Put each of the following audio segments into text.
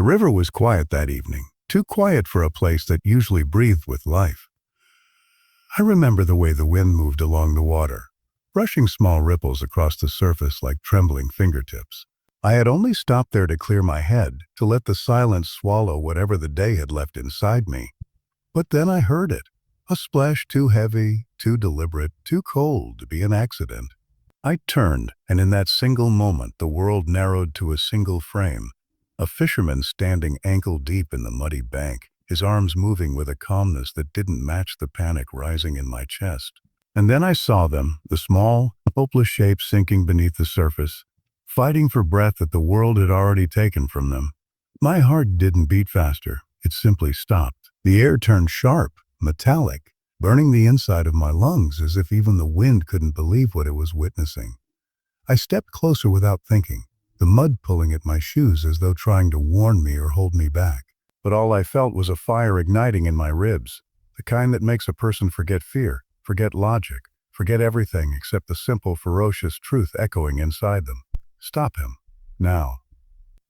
river was quiet that evening, too quiet for a place that usually breathed with life. I remember the way the wind moved along the water, brushing small ripples across the surface like trembling fingertips. I had only stopped there to clear my head, to let the silence swallow whatever the day had left inside me. But then I heard it, a splash too heavy, too deliberate, too cold to be an accident. I turned, and in that single moment the world narrowed to a single frame. A fisherman standing ankle-deep in the muddy bank, his arms moving with a calmness that didn't match the panic rising in my chest. And then I saw them, the small, hopeless shapes sinking beneath the surface, fighting for breath that the world had already taken from them. My heart didn't beat faster, it simply stopped. The air turned sharp, metallic, burning the inside of my lungs as if even the wind couldn't believe what it was witnessing. I stepped closer without thinking, the mud pulling at my shoes as though trying to warn me or hold me back. But all I felt was a fire igniting in my ribs, the kind that makes a person forget fear, forget logic, forget everything except the simple, ferocious truth echoing inside them. Stop him. Now.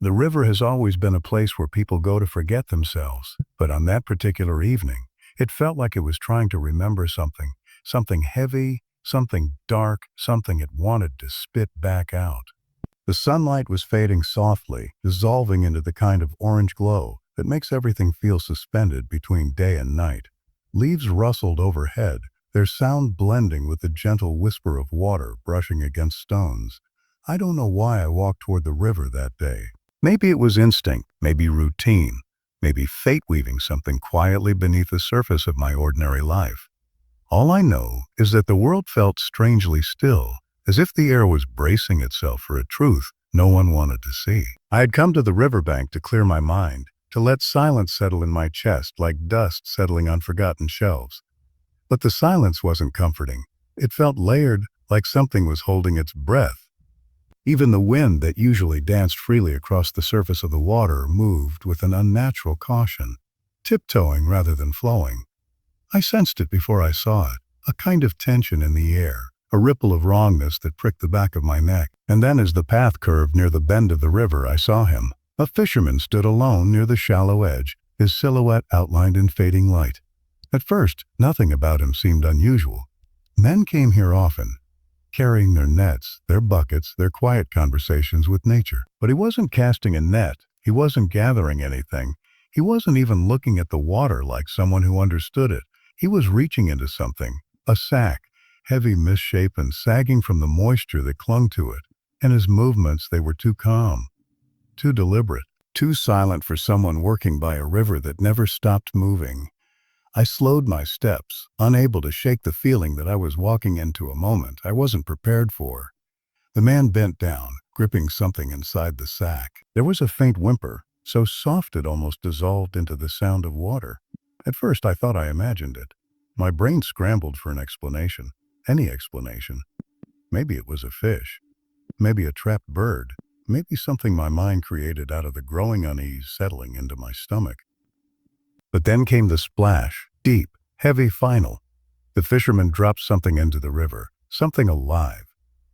The river has always been a place where people go to forget themselves, but on that particular evening, it felt like it was trying to remember something, something heavy, something dark, something it wanted to spit back out. The sunlight was fading softly, dissolving into the kind of orange glow that makes everything feel suspended between day and night. Leaves rustled overhead, their sound blending with the gentle whisper of water brushing against stones. I don't know why I walked toward the river that day. Maybe it was instinct, maybe routine, maybe fate weaving something quietly beneath the surface of my ordinary life. All I know is that the world felt strangely still, as if the air was bracing itself for a truth no one wanted to see. I had come to the riverbank to clear my mind, to let silence settle in my chest like dust settling on forgotten shelves. But the silence wasn't comforting. It felt layered, like something was holding its breath. Even the wind that usually danced freely across the surface of the water moved with an unnatural caution, tiptoeing rather than flowing. I sensed it before I saw it, a kind of tension in the air, a ripple of wrongness that pricked the back of my neck. And then as the path curved near the bend of the river, I saw him. A fisherman stood alone near the shallow edge, his silhouette outlined in fading light. At first, nothing about him seemed unusual. Men came here often, carrying their nets, their buckets, their quiet conversations with nature. But he wasn't casting a net, he wasn't gathering anything, he wasn't even looking at the water like someone who understood it. He was reaching into something, a sack, heavy, misshapen, sagging from the moisture that clung to it. And his movements, they were too calm, too deliberate, too silent for someone working by a river that never stopped moving. I slowed my steps, unable to shake the feeling that I was walking into a moment I wasn't prepared for. The man bent down, gripping something inside the sack. There was a faint whimper, so soft it almost dissolved into the sound of water. At first I thought I imagined it. My brain scrambled for an explanation, any explanation. Maybe it was a fish, maybe a trapped bird, maybe something my mind created out of the growing unease settling into my stomach. But then came the splash, deep, heavy, final. The fisherman dropped something into the river, something alive.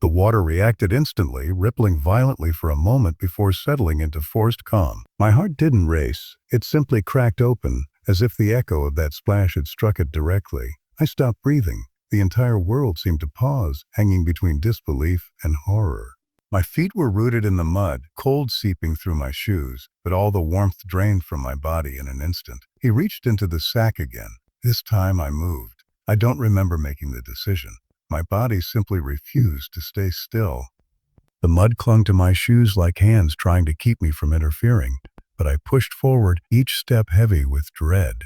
The water reacted instantly, rippling violently for a moment before settling into forced calm. My heart didn't race, it simply cracked open, as if the echo of that splash had struck it directly. I stopped breathing. The entire world seemed to pause, hanging between disbelief and horror. My feet were rooted in the mud, cold seeping through my shoes, but all the warmth drained from my body in an instant. He reached into the sack again. This time I moved. I don't remember making the decision. My body simply refused to stay still. The mud clung to my shoes like hands trying to keep me from interfering, but I pushed forward, each step heavy with dread.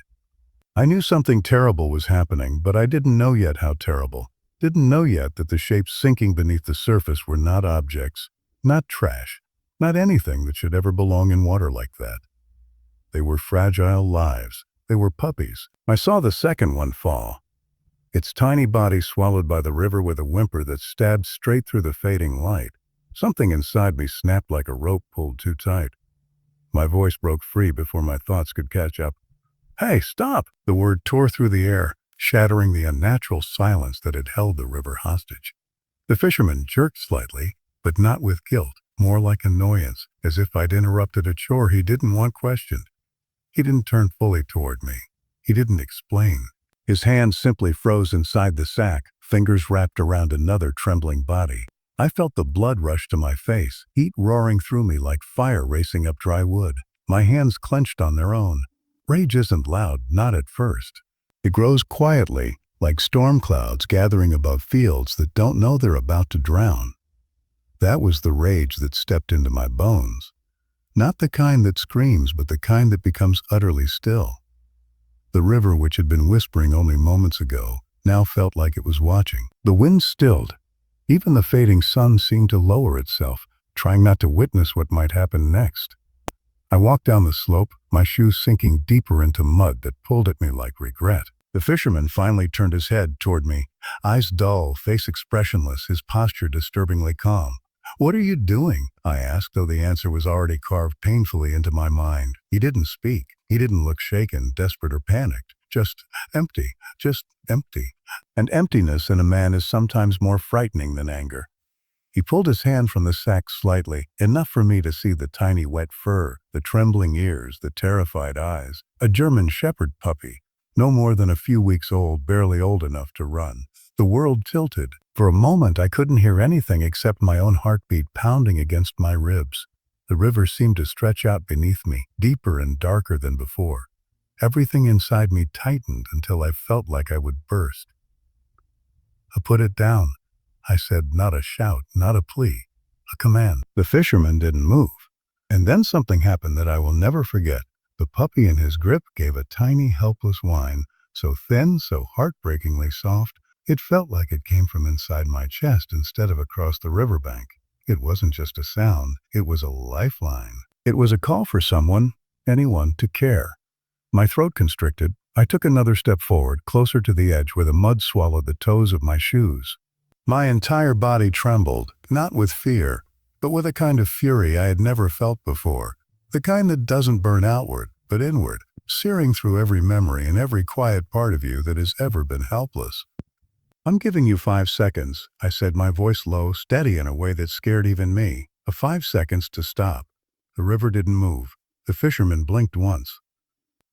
I knew something terrible was happening, but I didn't know yet how terrible. Didn't know yet that the shapes sinking beneath the surface were not objects, not trash, not anything that should ever belong in water like that. They were fragile lives. They were puppies. I saw the second one fall, its tiny body swallowed by the river with a whimper that stabbed straight through the fading light. Something inside me snapped like a rope pulled too tight. My voice broke free before my thoughts could catch up. "Hey, stop!" The word tore through the air, shattering the unnatural silence that had held the river hostage. The fisherman jerked slightly, but not with guilt. more like annoyance, as if I'd interrupted a chore he didn't want questioned. He didn't turn fully toward me. He didn't explain. His hands simply froze inside the sack, fingers wrapped around another trembling body. I felt the blood rush to my face, heat roaring through me like fire racing up dry wood. My hands clenched on their own. Rage isn't loud, not at first. It grows quietly, like storm clouds gathering above fields that don't know they're about to drown. That was the rage that stepped into my bones. Not the kind that screams, but the kind that becomes utterly still. The river, which had been whispering only moments ago, now felt like it was watching. The wind stilled. Even the fading sun seemed to lower itself, trying not to witness what might happen next. I walked down the slope, my shoes sinking deeper into mud that pulled at me like regret. The fisherman finally turned his head toward me, eyes dull, face expressionless, his posture disturbingly calm. "What are you doing?" I asked, though the answer was already carved painfully into my mind. He didn't speak. He didn't look shaken, desperate, or panicked. Just empty. Just empty. And emptiness in a man is sometimes more frightening than anger. He pulled his hand from the sack slightly, enough for me to see the tiny wet fur, the trembling ears, the terrified eyes. A German shepherd puppy, no more than a few weeks old, barely old enough to run. The world tilted. For a moment I couldn't hear anything except my own heartbeat pounding against my ribs. The river seemed to stretch out beneath me, deeper and darker than before. Everything inside me tightened until I felt like I would burst. "Put it down," I said, not a shout, not a plea, a command. The fisherman didn't move. And then something happened that I will never forget. The puppy in his grip gave a tiny, helpless whine, so thin, so heartbreakingly soft, it felt like it came from inside my chest instead of across the riverbank. It wasn't just a sound, it was a lifeline. It was a call for someone, anyone, to care. My throat constricted. I took another step forward, closer to the edge where the mud swallowed the toes of my shoes. My entire body trembled, not with fear, but with a kind of fury I had never felt before. The kind that doesn't burn outward, but inward, searing through every memory and every quiet part of you that has ever been helpless. "I'm giving you 5 seconds, I said, my voice low, steady in a way that scared even me. 5 seconds to stop. The river didn't move. The fisherman blinked once.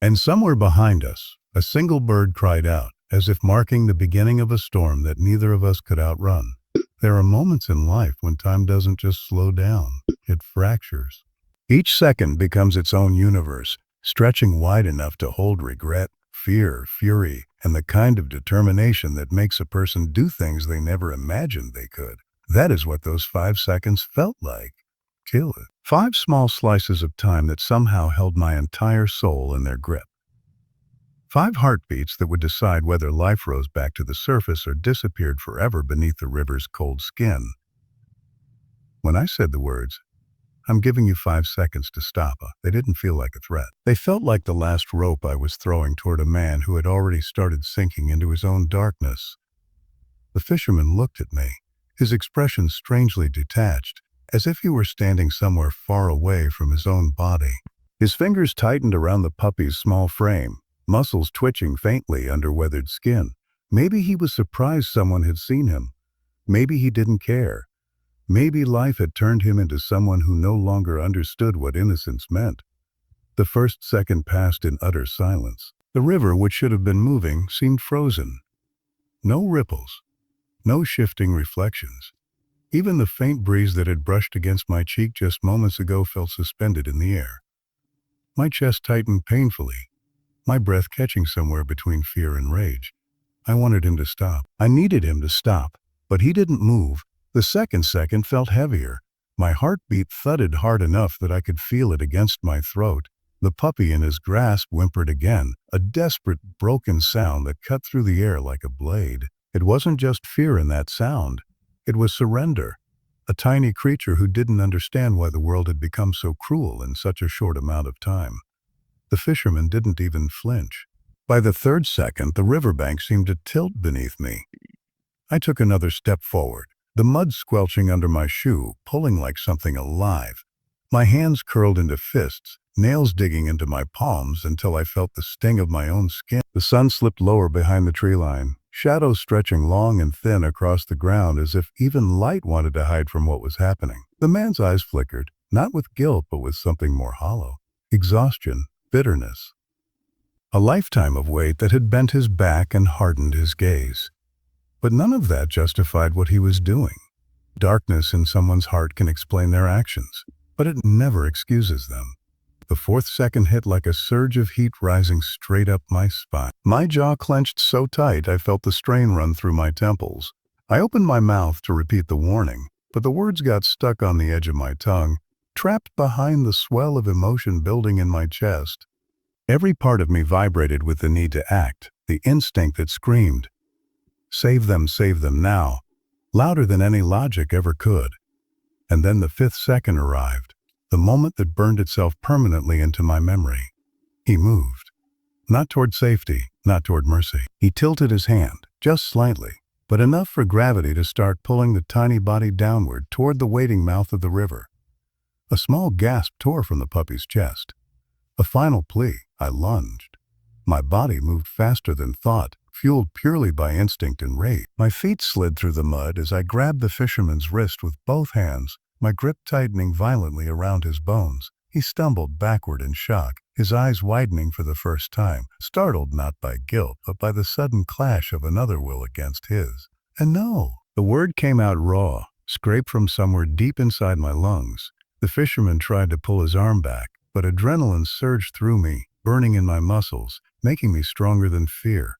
And somewhere behind us, a single bird cried out, as if marking the beginning of a storm that neither of us could outrun. There are moments in life when time doesn't just slow down, it fractures. Each second becomes its own universe, stretching wide enough to hold regret, fear, fury, and the kind of determination that makes a person do things they never imagined they could. That is what those 5 seconds felt like. Kill it. 5 small slices of time that somehow held my entire soul in their grip. 5 heartbeats that would decide whether life rose back to the surface or disappeared forever beneath the river's cold skin. When I said the words, "I'm giving you 5 seconds to stop," they didn't feel like a threat. They felt like the last rope I was throwing toward a man who had already started sinking into his own darkness. The fisherman looked at me, his expression strangely detached, as if he were standing somewhere far away from his own body. His fingers tightened around the puppy's small frame, muscles twitching faintly under weathered skin. Maybe he was surprised someone had seen him. Maybe he didn't care. Maybe life had turned him into someone who no longer understood what innocence meant. The first second passed in utter silence. The river, which should have been moving, seemed frozen. No ripples. No shifting reflections. Even the faint breeze that had brushed against my cheek just moments ago felt suspended in the air. My chest tightened painfully, my breath catching somewhere between fear and rage. I wanted him to stop. I needed him to stop, but he didn't move. The second felt heavier. My heartbeat thudded hard enough that I could feel it against my throat. The puppy in his grasp whimpered again, a desperate, broken sound that cut through the air like a blade. It wasn't just fear in that sound. It was surrender. A tiny creature who didn't understand why the world had become so cruel in such a short amount of time. The fisherman didn't even flinch. By the third second, the riverbank seemed to tilt beneath me. I took another step forward, the mud squelching under my shoe, pulling like something alive. My hands curled into fists, nails digging into my palms until I felt the sting of my own skin. The sun slipped lower behind the tree line, shadows stretching long and thin across the ground as if even light wanted to hide from what was happening. The man's eyes flickered, not with guilt but with something more hollow. Exhaustion, bitterness. A lifetime of weight that had bent his back and hardened his gaze. But none of that justified what he was doing. Darkness in someone's heart can explain their actions, but it never excuses them. The fourth second hit like a surge of heat rising straight up my spine. My jaw clenched so tight I felt the strain run through my temples. I opened my mouth to repeat the warning, but the words got stuck on the edge of my tongue, trapped behind the swell of emotion building in my chest. Every part of me vibrated with the need to act, the instinct that screamed, save them now, louder than any logic ever could. And then the fifth second arrived, the moment that burned itself permanently into my memory. He moved. Not toward safety, not toward mercy. He tilted his hand, just slightly, but enough for gravity to start pulling the tiny body downward toward the waiting mouth of the river. A small gasp tore from the puppy's chest. A final plea. I lunged. My body moved faster than thought, fueled purely by instinct and rage. My feet slid through the mud as I grabbed the fisherman's wrist with both hands, my grip tightening violently around his bones. He stumbled backward in shock, his eyes widening for the first time, startled not by guilt, but by the sudden clash of another will against his. And no, the word came out raw, scraped from somewhere deep inside my lungs. The fisherman tried to pull his arm back, but adrenaline surged through me, burning in my muscles, making me stronger than fear.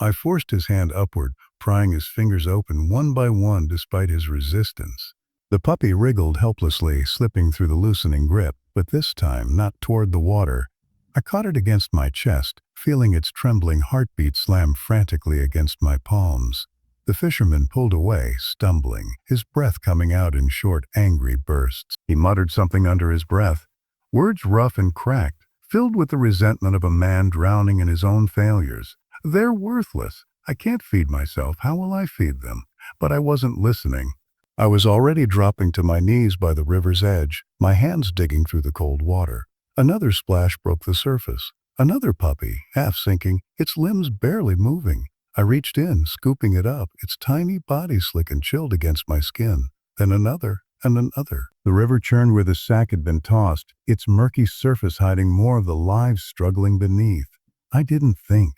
I forced his hand upward, prying his fingers open one by one despite his resistance. The puppy wriggled helplessly, slipping through the loosening grip, but this time not toward the water. I caught it against my chest, feeling its trembling heartbeat slam frantically against my palms. The fisherman pulled away, stumbling, his breath coming out in short, angry bursts. He muttered something under his breath, words rough and cracked, filled with the resentment of a man drowning in his own failures. They're worthless. I can't feed myself. How will I feed them? But I wasn't listening. I was already dropping to my knees by the river's edge, my hands digging through the cold water. Another splash broke the surface. Another puppy, half sinking, its limbs barely moving. I reached in, scooping it up, its tiny body slick and chilled against my skin. Then another, and another. The river churned where the sack had been tossed, its murky surface hiding more of the lives struggling beneath. I didn't think.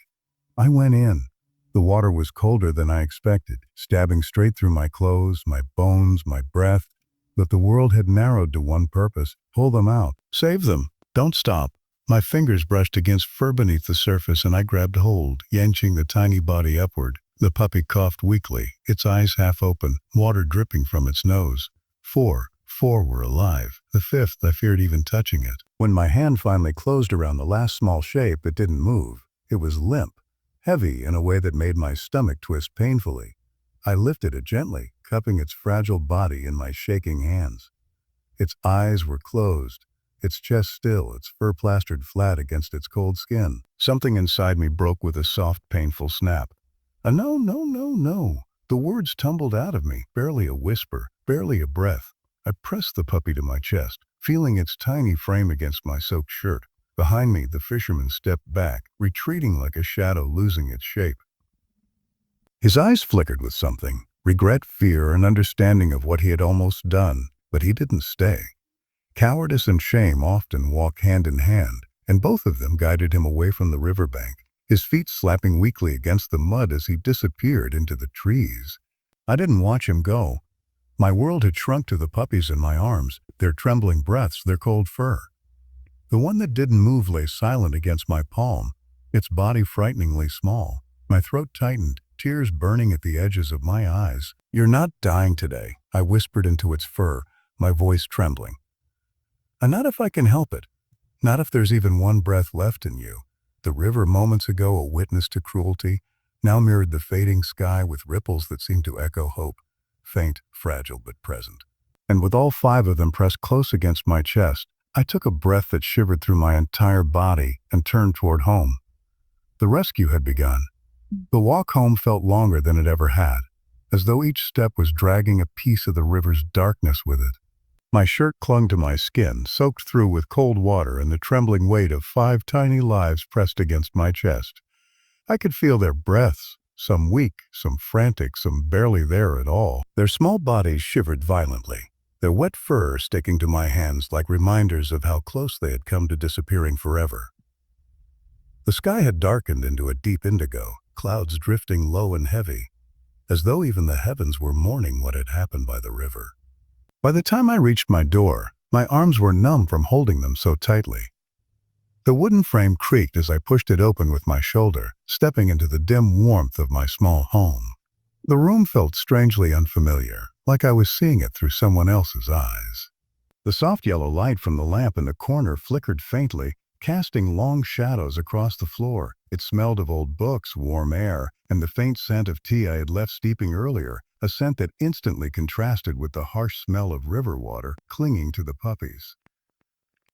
I went in. The water was colder than I expected, stabbing straight through my clothes, my bones, my breath. But the world had narrowed to one purpose: pull them out. Save them. Don't stop. My fingers brushed against fur beneath the surface and I grabbed hold, yanking the tiny body upward. The puppy coughed weakly, its eyes half open, water dripping from its nose. Four were alive. The fifth, I feared even touching it. When my hand finally closed around the last small shape, it didn't move. It was limp, heavy in a way that made my stomach twist painfully. I lifted it gently, cupping its fragile body in my shaking hands. Its eyes were closed, its chest still, its fur plastered flat against its cold skin. Something inside me broke with a soft, painful snap. A no, no, no, no. The words tumbled out of me, barely a whisper, barely a breath. I pressed the puppy to my chest, feeling its tiny frame against my soaked shirt. Behind me, the fisherman stepped back, retreating like a shadow losing its shape. His eyes flickered with something, regret, fear, and understanding of what he had almost done, but he didn't stay. Cowardice and shame often walk hand in hand, and both of them guided him away from the riverbank, his feet slapping weakly against the mud as he disappeared into the trees. I didn't watch him go. My world had shrunk to the puppies in my arms, their trembling breaths, their cold fur. The one that didn't move lay silent against my palm, its body frighteningly small. My throat tightened, tears burning at the edges of my eyes. "You're not dying today," I whispered into its fur, my voice trembling. "And not if I can help it. Not if there's even one breath left in you." The river, moments ago a witness to cruelty, now mirrored the fading sky with ripples that seemed to echo hope, faint, fragile, but present. And with all 5 of them pressed close against my chest, I took a breath that shivered through my entire body and turned toward home. The rescue had begun. The walk home felt longer than it ever had, as though each step was dragging a piece of the river's darkness with it. My shirt clung to my skin, soaked through with cold water and the trembling weight of 5 tiny lives pressed against my chest. I could feel their breaths, some weak, some frantic, some barely there at all. Their small bodies shivered violently, their wet fur sticking to my hands like reminders of how close they had come to disappearing forever. The sky had darkened into a deep indigo, clouds drifting low and heavy, as though even the heavens were mourning what had happened by the river. By the time I reached my door, my arms were numb from holding them so tightly. The wooden frame creaked as I pushed it open with my shoulder, stepping into the dim warmth of my small home. The room felt strangely unfamiliar, like I was seeing it through someone else's eyes. The soft yellow light from the lamp in the corner flickered faintly, casting long shadows across the floor. It smelled of old books, warm air, and the faint scent of tea I had left steeping earlier, a scent that instantly contrasted with the harsh smell of river water clinging to the puppies.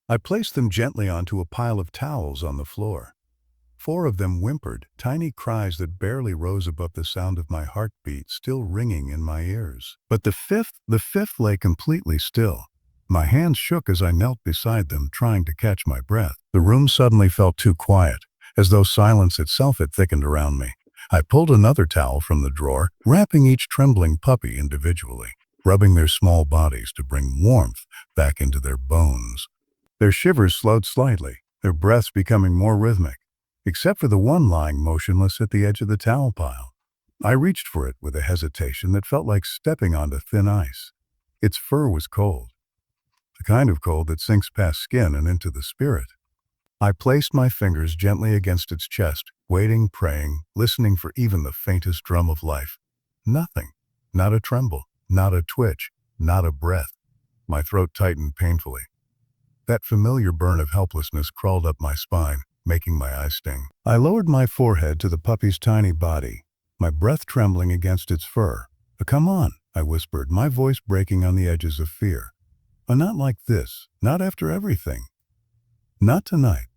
I placed them gently onto a pile of towels on the floor. 4 of them whimpered, tiny cries that barely rose above the sound of my heartbeat still ringing in my ears. But the fifth lay completely still. My hands shook as I knelt beside them, trying to catch my breath. The room suddenly felt too quiet, as though silence itself had thickened around me. I pulled another towel from the drawer, wrapping each trembling puppy individually, rubbing their small bodies to bring warmth back into their bones. Their shivers slowed slightly, their breaths becoming more rhythmic, except for the one lying motionless at the edge of the towel pile. I reached for it with a hesitation that felt like stepping onto thin ice. Its fur was cold, the kind of cold that sinks past skin and into the spirit. I placed my fingers gently against its chest, waiting, praying, listening for even the faintest drum of life. Nothing. Not a tremble, not a twitch, not a breath. My throat tightened painfully. That familiar burn of helplessness crawled up my spine, making my eyes sting. I lowered my forehead to the puppy's tiny body, my breath trembling against its fur. "Come on," I whispered, my voice breaking on the edges of fear. "Not like this. Not after everything. Not tonight."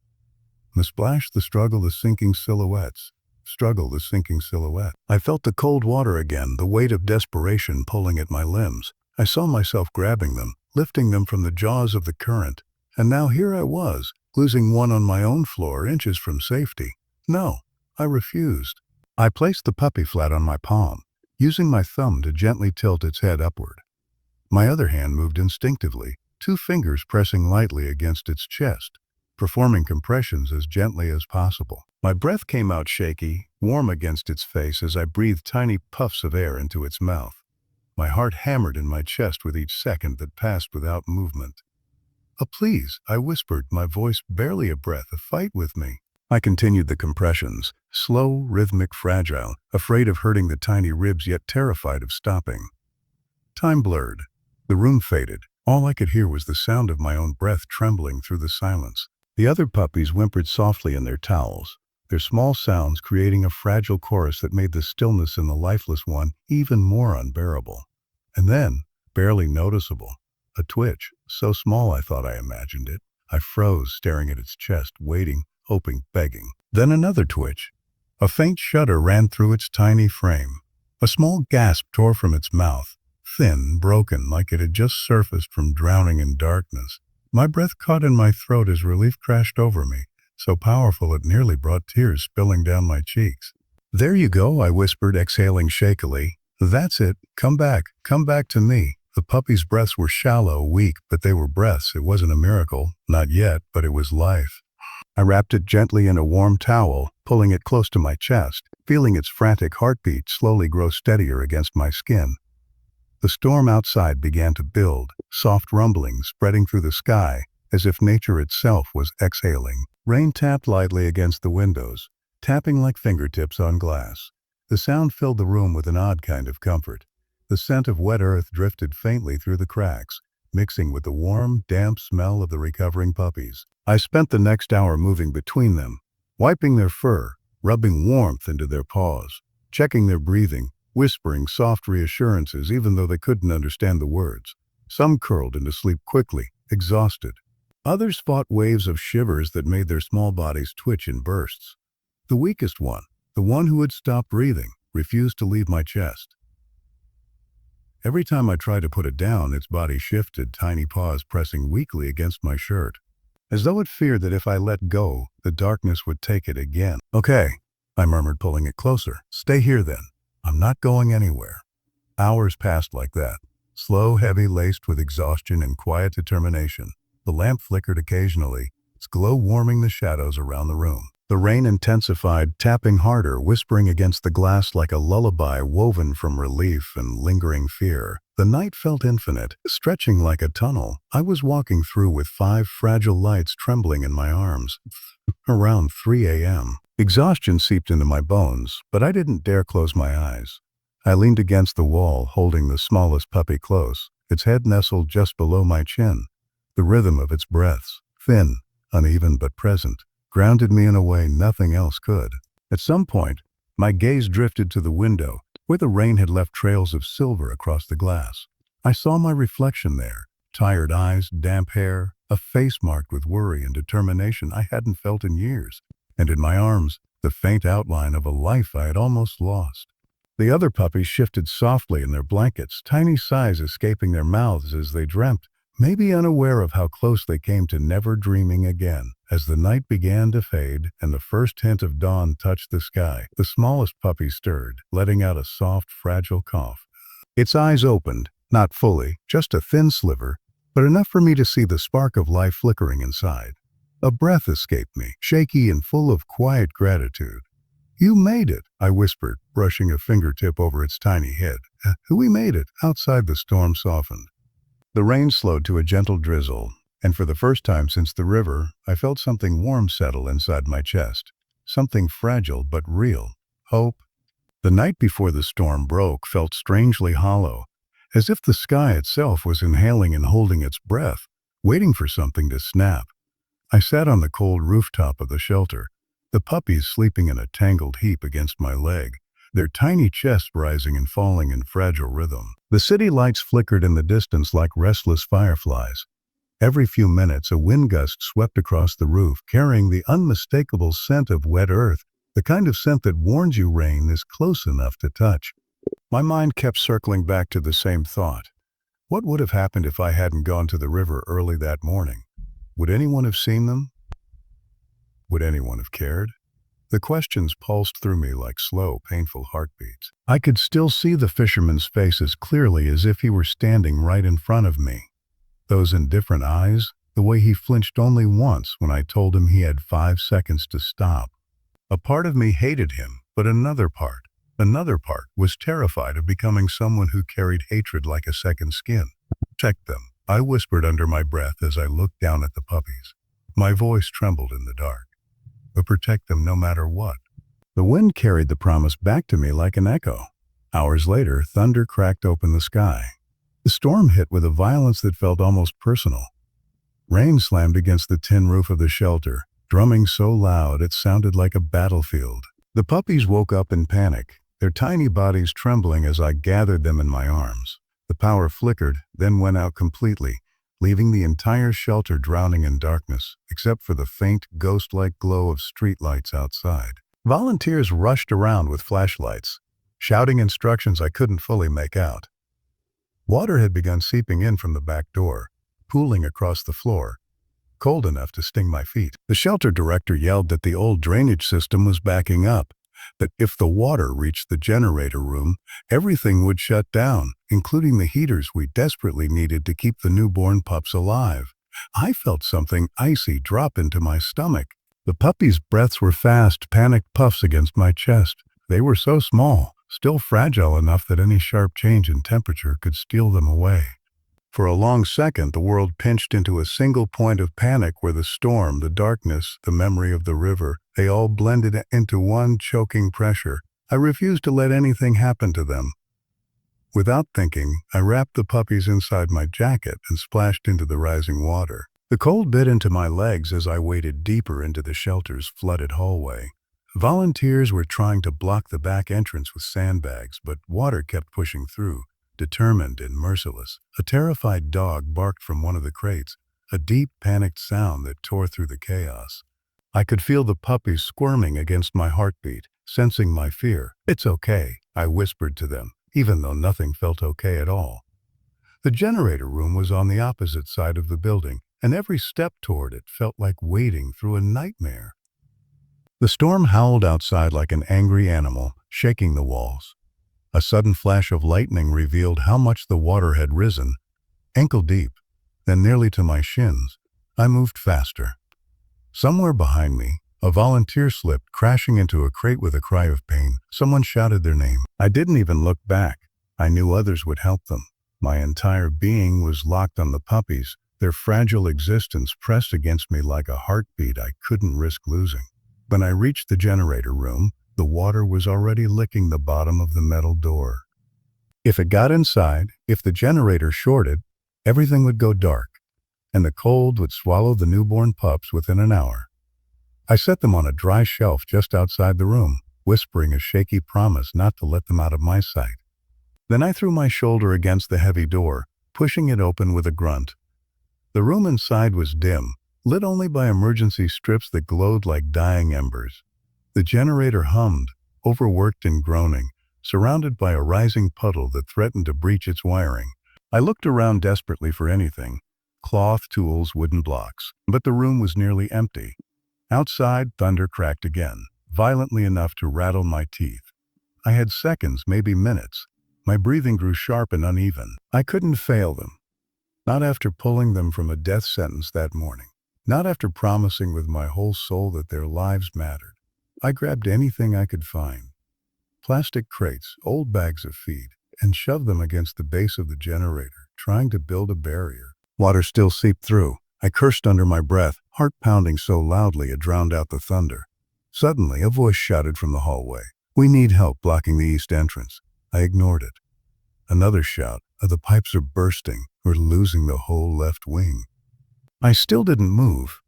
The splash, the struggle, the sinking silhouettes. Struggle, the sinking silhouette. I felt the cold water again, the weight of desperation pulling at my limbs. I saw myself grabbing them, lifting them from the jaws of the current. And now here I was, losing one on my own floor, inches from safety. No, I refused. I placed the puppy flat on my palm, using my thumb to gently tilt its head upward. My other hand moved instinctively, 2 fingers pressing lightly against its chest, performing compressions as gently as possible. My breath came out shaky, warm against its face as I breathed tiny puffs of air into its mouth. My heart hammered in my chest with each second that passed without movement. Please," I whispered, my voice barely a breath. "Fight with me." I continued the compressions, slow, rhythmic, fragile, afraid of hurting the tiny ribs yet terrified of stopping. Time blurred. The room faded. All I could hear was the sound of my own breath trembling through the silence. The other puppies whimpered softly in their towels, their small sounds creating a fragile chorus that made the stillness in the lifeless one even more unbearable. And then, barely noticeable, a twitch, so small I thought I imagined it. I froze, staring at its chest, waiting, hoping, begging. Then another twitch. A faint shudder ran through its tiny frame. A small gasp tore from its mouth, thin, broken, like it had just surfaced from drowning in darkness. My breath caught in my throat as relief crashed over me, so powerful it nearly brought tears spilling down my cheeks. "There you go," I whispered, exhaling shakily. "That's it. Come back to me." The puppy's breaths were shallow, weak, but they were breaths. It wasn't a miracle. Not yet, but it was life. I wrapped it gently in a warm towel, pulling it close to my chest, feeling its frantic heartbeat slowly grow steadier against my skin. The storm outside began to build, soft rumblings spreading through the sky, as if nature itself was exhaling. Rain tapped lightly against the windows, tapping like fingertips on glass. The sound filled the room with an odd kind of comfort. The scent of wet earth drifted faintly through the cracks, mixing with the warm, damp smell of the recovering puppies. I spent the next hour moving between them, wiping their fur, rubbing warmth into their paws, checking their breathing, whispering soft reassurances even though they couldn't understand the words. Some curled into sleep quickly, exhausted. Others fought waves of shivers that made their small bodies twitch in bursts. The weakest one, the one who had stopped breathing, refused to leave my chest. Every time I tried to put it down, its body shifted, tiny paws pressing weakly against my shirt, as though it feared that if I let go, the darkness would take it again. Okay, I murmured, pulling it closer. Stay here then. I'm not going anywhere. Hours passed like that, slow, heavy, laced with exhaustion and quiet determination. The lamp flickered occasionally, its glow warming the shadows around the room. The rain intensified, tapping harder, whispering against the glass like a lullaby woven from relief and lingering fear. The night felt infinite, stretching like a tunnel. I was walking through with 5 fragile lights trembling in my arms. Around 3 a.m. Exhaustion seeped into my bones, but I didn't dare close my eyes. I leaned against the wall, holding the smallest puppy close, its head nestled just below my chin. The rhythm of its breaths, thin, uneven but present, grounded me in a way nothing else could. At some point, my gaze drifted to the window, where the rain had left trails of silver across the glass. I saw my reflection there, tired eyes, damp hair, a face marked with worry and determination I hadn't felt in years, and in my arms, the faint outline of a life I had almost lost. The other puppies shifted softly in their blankets, tiny sighs escaping their mouths as they dreamt, maybe unaware of how close they came to never dreaming again. As the night began to fade and the first hint of dawn touched the sky, the smallest puppy stirred, letting out a soft, fragile cough. Its eyes opened, not fully, just a thin sliver, but enough for me to see the spark of life flickering inside. A breath escaped me, shaky and full of quiet gratitude. "You made it," I whispered, brushing a fingertip over its tiny head. "We made it." Outside, the storm softened. The rain slowed to a gentle drizzle, and for the first time since the river, I felt something warm settle inside my chest. Something fragile but real. Hope. The night before the storm broke felt strangely hollow, as if the sky itself was inhaling and holding its breath, waiting for something to snap. I sat on the cold rooftop of the shelter, the puppies sleeping in a tangled heap against my leg, their tiny chests rising and falling in fragile rhythm. The city lights flickered in the distance like restless fireflies. Every few minutes, a wind gust swept across the roof, carrying the unmistakable scent of wet earth, the kind of scent that warns you rain is close enough to touch. My mind kept circling back to the same thought. What would have happened if I hadn't gone to the river early that morning? Would anyone have seen them? Would anyone have cared? The questions pulsed through me like slow, painful heartbeats. I could still see the fisherman's face as clearly as if he were standing right in front of me. Those indifferent eyes, the way he flinched only once when I told him he had 5 seconds to stop. A part of me hated him, but another part was terrified of becoming someone who carried hatred like a second skin. "Protect them," I whispered under my breath as I looked down at the puppies. My voice trembled in the dark. "But protect them no matter what." The wind carried the promise back to me like an echo. Hours later, thunder cracked open the sky. The storm hit with a violence that felt almost personal. Rain slammed against the tin roof of the shelter, drumming so loud it sounded like a battlefield. The puppies woke up in panic, their tiny bodies trembling as I gathered them in my arms. The power flickered, then went out completely, leaving the entire shelter drowning in darkness, except for the faint, ghost-like glow of streetlights outside. Volunteers rushed around with flashlights, shouting instructions I couldn't fully make out. Water had begun seeping in from the back door, pooling across the floor, cold enough to sting my feet. The shelter director yelled that the old drainage system was backing up, that if the water reached the generator room, everything would shut down, including the heaters we desperately needed to keep the newborn pups alive. I felt something icy drop into my stomach. The puppies' breaths were fast, panicked puffs against my chest. They were so small, still fragile enough that any sharp change in temperature could steal them away. For a long second, the world pinched into a single point of panic where the storm, the darkness, the memory of the river, they all blended into one choking pressure. I refused to let anything happen to them. Without thinking, I wrapped the puppies inside my jacket and splashed into the rising water. The cold bit into my legs as I waded deeper into the shelter's flooded hallway. Volunteers were trying to block the back entrance with sandbags, but water kept pushing through, determined and merciless. A terrified dog barked from one of the crates, a deep, panicked sound that tore through the chaos. I could feel the puppies squirming against my heartbeat, sensing my fear. "It's okay," I whispered to them, even though nothing felt okay at all. The generator room was on the opposite side of the building, and every step toward it felt like wading through a nightmare. The storm howled outside like an angry animal, shaking the walls. A sudden flash of lightning revealed how much the water had risen, ankle deep, then nearly to my shins. I moved faster. Somewhere behind me, a volunteer slipped, crashing into a crate with a cry of pain. Someone shouted their name. I didn't even look back. I knew others would help them. My entire being was locked on the puppies, their fragile existence pressed against me like a heartbeat I couldn't risk losing. When I reached the generator room, the water was already licking the bottom of the metal door. If it got inside, if the generator shorted, everything would go dark, and the cold would swallow the newborn pups within an hour. I set them on a dry shelf just outside the room, whispering a shaky promise not to let them out of my sight. Then I threw my shoulder against the heavy door, pushing it open with a grunt. The room inside was dim, lit only by emergency strips that glowed like dying embers. The generator hummed, overworked and groaning, surrounded by a rising puddle that threatened to breach its wiring. I looked around desperately for anything, cloth, tools, wooden blocks, but the room was nearly empty. Outside, thunder cracked again, violently enough to rattle my teeth. I had seconds, maybe minutes. My breathing grew sharp and uneven. I couldn't fail them. Not after pulling them from a death sentence that morning. Not after promising with my whole soul that their lives mattered. I grabbed anything I could find. Plastic crates, old bags of feed, and shoved them against the base of the generator, trying to build a barrier. Water still seeped through. I cursed under my breath, heart pounding so loudly it drowned out the thunder. Suddenly, a voice shouted from the hallway. "We need help blocking the east entrance." I ignored it. Another shout, "The pipes are bursting. We're losing the whole left wing." I still didn't move.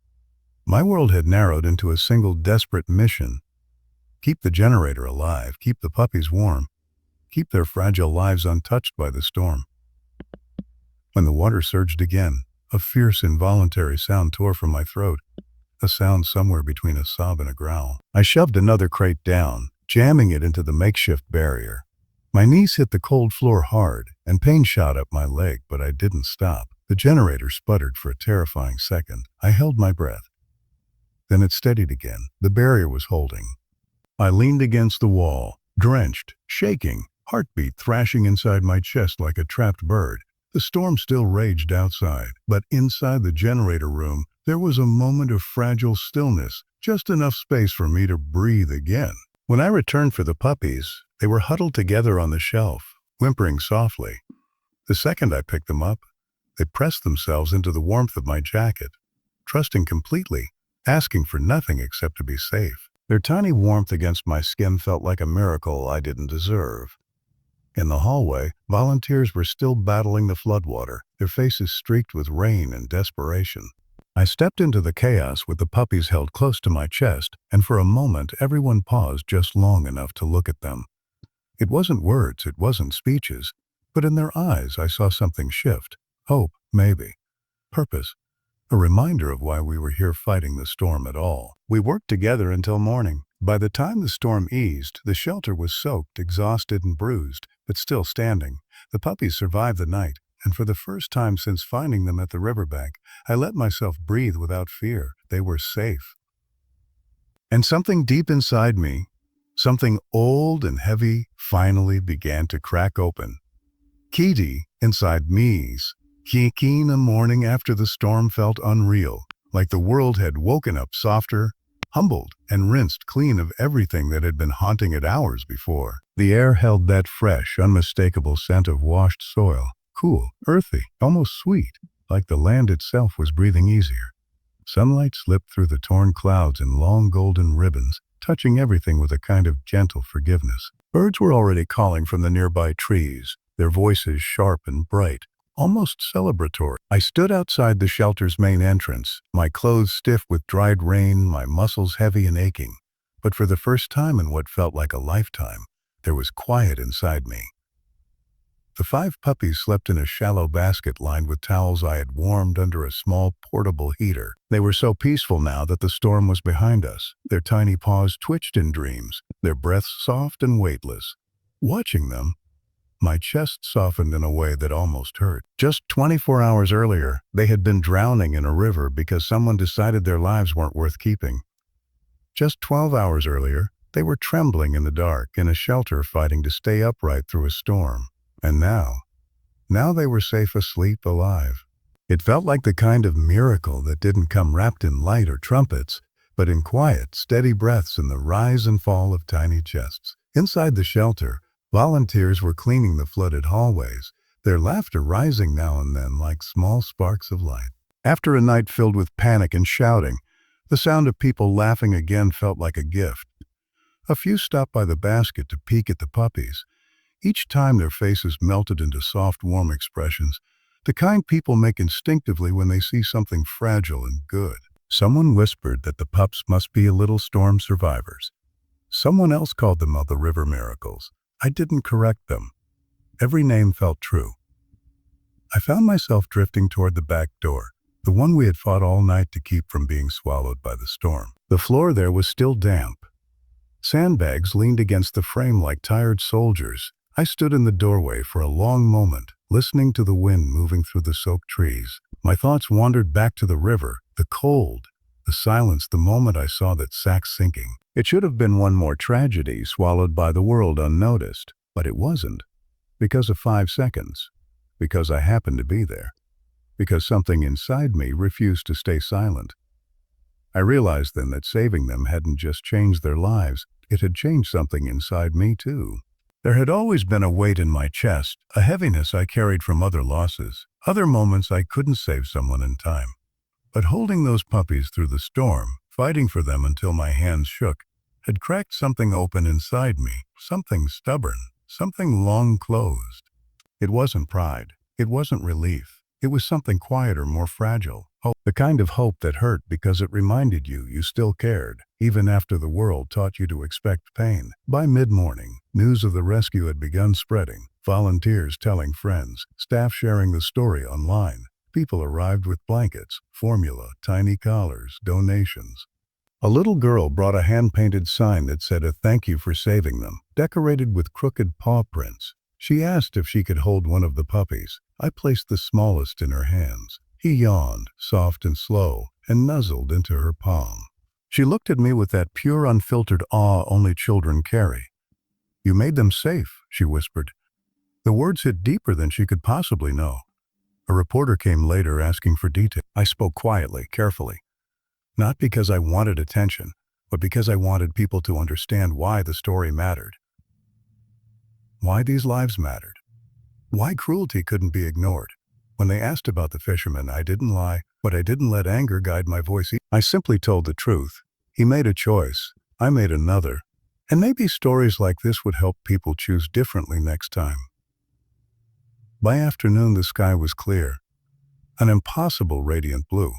My world had narrowed into a single desperate mission. Keep the generator alive, keep the puppies warm, keep their fragile lives untouched by the storm. When the water surged again, a fierce, involuntary sound tore from my throat, a sound somewhere between a sob and a growl. I shoved another crate down, jamming it into the makeshift barrier. My knees hit the cold floor hard, and pain shot up my leg, but I didn't stop. The generator sputtered for a terrifying second. I held my breath. Then it steadied again. The barrier was holding. I leaned against the wall, drenched, shaking, heartbeat thrashing inside my chest like a trapped bird. The storm still raged outside, but inside the generator room, there was a moment of fragile stillness, just enough space for me to breathe again. When I returned for the puppies, they were huddled together on the shelf, whimpering softly. The second I picked them up, they pressed themselves into the warmth of my jacket, trusting completely, asking for nothing except to be safe. Their tiny warmth against my skin felt like a miracle I didn't deserve. In the hallway, volunteers were still battling the floodwater, their faces streaked with rain and desperation. I stepped into the chaos with the puppies held close to my chest, and for a moment everyone paused just long enough to look at them. It wasn't words, it wasn't speeches, but in their eyes I saw something shift. Hope, maybe. Purpose. A reminder of why we were here fighting the storm at all. We worked together until morning. By the time the storm eased, the shelter was soaked, exhausted and bruised, but still standing. The puppies survived the night, and for the first time since finding them at the riverbank, I let myself breathe without fear. They were safe. And something deep inside me, something old and heavy, finally began to crack open. Kitty, inside me's. Kiki, a morning after the storm felt unreal, like the world had woken up softer, humbled, and rinsed clean of everything that had been haunting it hours before. The air held that fresh, unmistakable scent of washed soil, cool, earthy, almost sweet, like the land itself was breathing easier. Sunlight slipped through the torn clouds in long golden ribbons, touching everything with a kind of gentle forgiveness. Birds were already calling from the nearby trees, their voices sharp and bright, almost celebratory. I stood outside the shelter's main entrance, my clothes stiff with dried rain, my muscles heavy and aching. But for the first time in what felt like a lifetime, there was quiet inside me. The 5 puppies slept in a shallow basket lined with towels I had warmed under a small portable heater. They were so peaceful now that the storm was behind us. Their tiny paws twitched in dreams, their breaths soft and weightless. Watching them, my chest softened in a way that almost hurt. Just 24 hours earlier, they had been drowning in a river because someone decided their lives weren't worth keeping. Just 12 hours earlier, they were trembling in the dark in a shelter fighting to stay upright through a storm. And now they were safe asleep, alive. It felt like the kind of miracle that didn't come wrapped in light or trumpets, but in quiet, steady breaths and the rise and fall of tiny chests. Inside the shelter, volunteers were cleaning the flooded hallways, their laughter rising now and then like small sparks of light. After a night filled with panic and shouting, the sound of people laughing again felt like a gift. A few stopped by the basket to peek at the puppies. Each time their faces melted into soft, warm expressions, the kind people make instinctively when they see something fragile and good. Someone whispered that the pups must be little storm survivors. Someone else called them the river miracles. I didn't correct them. Every name felt true. I found myself drifting toward the back door, the one we had fought all night to keep from being swallowed by the storm. The floor there was still damp. Sandbags leaned against the frame like tired soldiers. I stood in the doorway for a long moment, listening to the wind moving through the soaked trees. My thoughts wandered back to the river, the cold, the silence the moment I saw that sack sinking. It should have been one more tragedy swallowed by the world unnoticed, but it wasn't. Because of 5 seconds. Because I happened to be there. Because something inside me refused to stay silent. I realized then that saving them hadn't just changed their lives, it had changed something inside me too. There had always been a weight in my chest, a heaviness I carried from other losses, other moments I couldn't save someone in time. But holding those puppies through the storm, fighting for them until my hands shook, had cracked something open inside me, something stubborn, something long closed. It wasn't pride, it wasn't relief. It was something quieter, more fragile. Hope. The kind of hope that hurt because it reminded you still cared, even after the world taught you to expect pain. By mid-morning, news of the rescue had begun spreading. Volunteers telling friends, staff sharing the story online. People arrived with blankets, formula, tiny collars, donations. A little girl brought a hand-painted sign that said a thank you for saving them, decorated with crooked paw prints. She asked if she could hold one of the puppies. I placed the smallest in her hands. He yawned, soft and slow, and nuzzled into her palm. She looked at me with that pure, unfiltered awe only children carry. "You made them safe," she whispered. The words hit deeper than she could possibly know. A reporter came later asking for detail. I spoke quietly, carefully. Not because I wanted attention, but because I wanted people to understand why the story mattered. Why these lives mattered. Why cruelty couldn't be ignored. When they asked about the fisherman, I didn't lie, but I didn't let anger guide my voice. I simply told the truth. He made a choice. I made another. And maybe stories like this would help people choose differently next time. By afternoon, the sky was clear. An impossible radiant blue.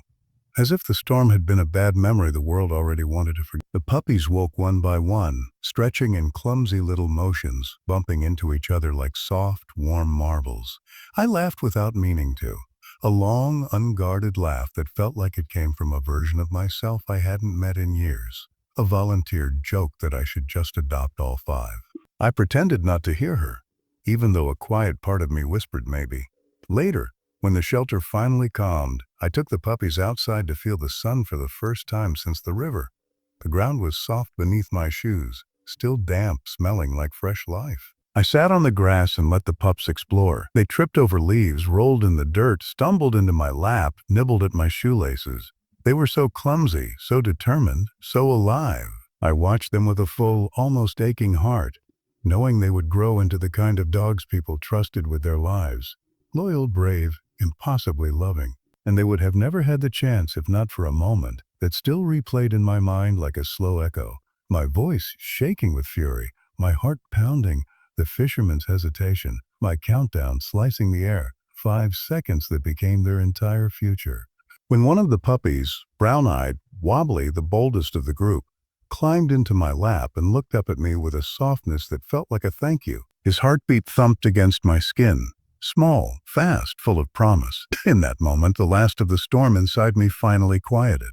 As if the storm had been a bad memory the world already wanted to forget. The puppies woke one by one, stretching in clumsy little motions, bumping into each other like soft, warm marbles. I laughed without meaning to. A long, unguarded laugh that felt like it came from a version of myself I hadn't met in years. A volunteered joke that I should just adopt all 5. I pretended not to hear her, even though a quiet part of me whispered maybe. Later, when the shelter finally calmed, I took the puppies outside to feel the sun for the first time since the river. The ground was soft beneath my shoes, still damp, smelling like fresh life. I sat on the grass and let the pups explore. They tripped over leaves, rolled in the dirt, stumbled into my lap, nibbled at my shoelaces. They were so clumsy, so determined, so alive. I watched them with a full, almost aching heart, knowing they would grow into the kind of dogs people trusted with their lives. Loyal, brave, impossibly loving. And they would have never had the chance if not for a moment that still replayed in my mind like a slow echo. My voice shaking with fury, my heart pounding, the fisherman's hesitation, my countdown slicing the air, 5 seconds that became their entire future. When one of the puppies, brown-eyed, wobbly, the boldest of the group, climbed into my lap and looked up at me with a softness that felt like a thank you. His heartbeat thumped against my skin. Small, fast, full of promise. In that moment, the last of the storm inside me finally quieted.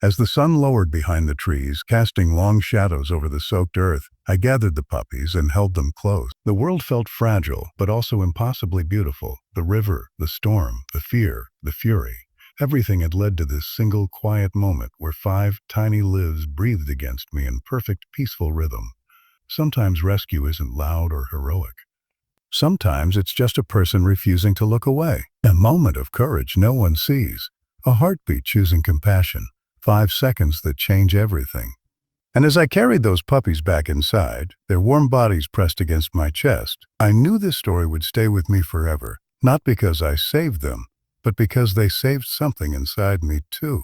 As the sun lowered behind the trees, casting long shadows over the soaked earth, I gathered the puppies and held them close. The world felt fragile, but also impossibly beautiful. The river, the storm, the fear, the fury. Everything had led to this single quiet moment where 5 tiny lives breathed against me in perfect, peaceful rhythm. Sometimes rescue isn't loud or heroic. Sometimes it's just a person refusing to look away. A moment of courage no one sees. A heartbeat choosing compassion. 5 seconds that change everything. And as I carried those puppies back inside, their warm bodies pressed against my chest, I knew this story would stay with me forever. Not because I saved them, but because they saved something inside me too.